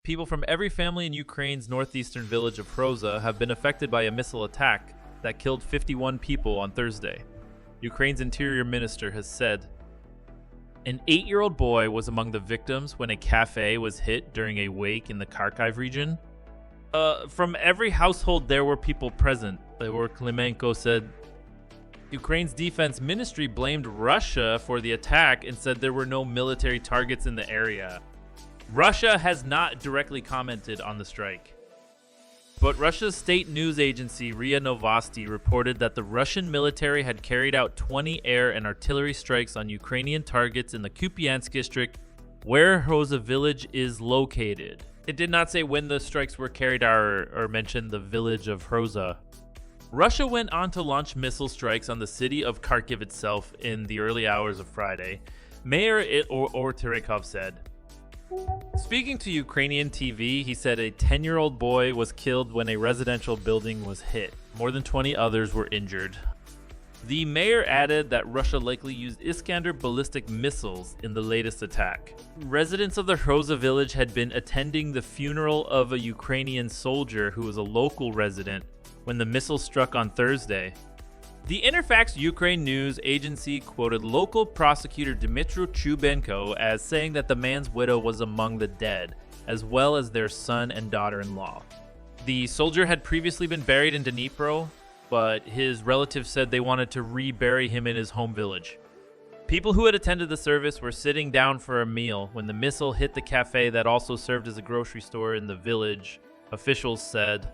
People from every family in Ukraine's northeastern village of Hroza have been affected by a missile attack that killed 51 people on Thursday. Ukraine's interior minister has said, an 8-year-old boy was among the victims when a cafe was hit during a wake in the Kharkiv region. From every household there were people present, Ihor Klymenko said. Ukraine's defense ministry blamed Russia for the attack and said there were no military targets in the area. Russia has not directly commented on the strike. But Russia's state news agency Ria Novosti reported that the Russian military had carried out 20 air and artillery strikes on Ukrainian targets in the Kupyansk district, where Hroza village is located. It did not say when the strikes were carried out or mention the village of Hroza. Russia went on to launch missile strikes on the city of Kharkiv itself in the early hours of Friday, Mayor Ihor Klymenko said. Speaking to Ukrainian TV, he said a 10-year-old boy was killed when a residential building was hit. More than 20 others were injured. The mayor added that Russia likely used Iskander ballistic missiles in the latest attack. Residents of the Hroza village had been attending the funeral of a Ukrainian soldier who was a local resident when the missile struck on Thursday. The Interfax Ukraine news agency quoted local prosecutor Dmytro Chubenko as saying that the man's widow was among the dead, as well as their son and daughter-in-law. The soldier had previously been buried in Dnipro, but his relatives said they wanted to rebury him in his home village. People who had attended the service were sitting down for a meal when the missile hit the cafe that also served as a grocery store in the village, officials said.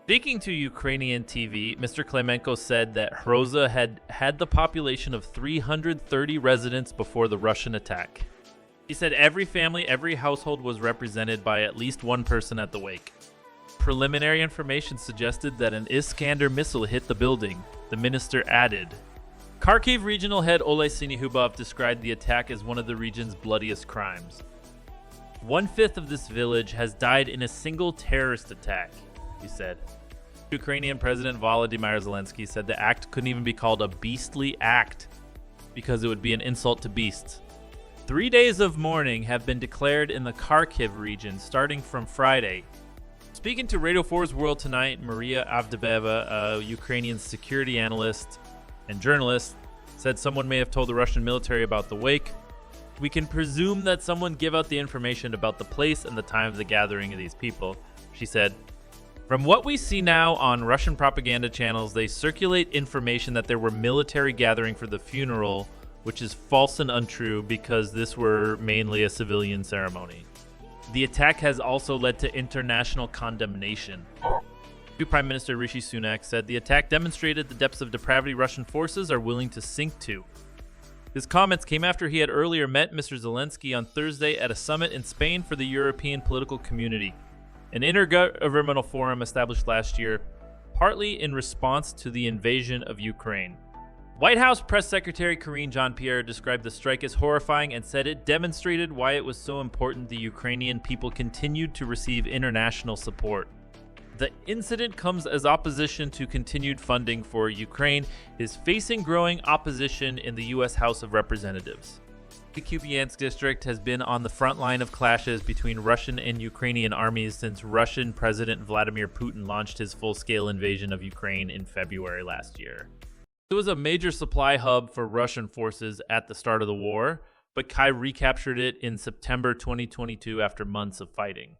Speaking to Ukrainian TV, Mr. Klymenko said that Hroza had the population of 330 residents before the Russian attack. He said every family, every household was represented by at least one person at the wake. Preliminary information suggested that an Iskander missile hit the building, the minister added. Kharkiv regional head Oleh Sinihubov described the attack as one of the region's bloodiest crimes. 1/5 of this village has died in a single terrorist attack, he said. Ukrainian President Volodymyr Zelensky said the act couldn't even be called a beastly act because it would be an insult to beasts. 3 days of mourning have been declared in the Kharkiv region starting from Friday. Speaking to Radio 4's World Tonight, Maria Avdeveva, a Ukrainian security analyst and journalist, said someone may have told the Russian military about the wake. We can presume that someone gave out the information about the place and the time of the gathering of these people, she said. From what we see now on Russian propaganda channels, they circulate information that there were military gathering for the funeral, which is false and untrue because this were mainly a civilian ceremony. The attack has also led to international condemnation. Prime Minister Rishi Sunak said the attack demonstrated the depths of depravity Russian forces are willing to sink to. His comments came after he had earlier met Mr. Zelensky on Thursday at a summit in Spain for the European political community, an intergovernmental forum established last year, partly in response to the invasion of Ukraine. White House Press Secretary Karine Jean-Pierre described the strike as horrifying and said it demonstrated why it was so important the Ukrainian people continued to receive international support. The incident comes as opposition to continued funding for Ukraine is facing growing opposition in the U.S. House of Representatives. The Kupyansk district has been on the front line of clashes between Russian and Ukrainian armies since Russian President Vladimir Putin launched his full-scale invasion of Ukraine in February last year. It was a major supply hub for Russian forces at the start of the war, but Kyiv recaptured it in September 2022 after months of fighting.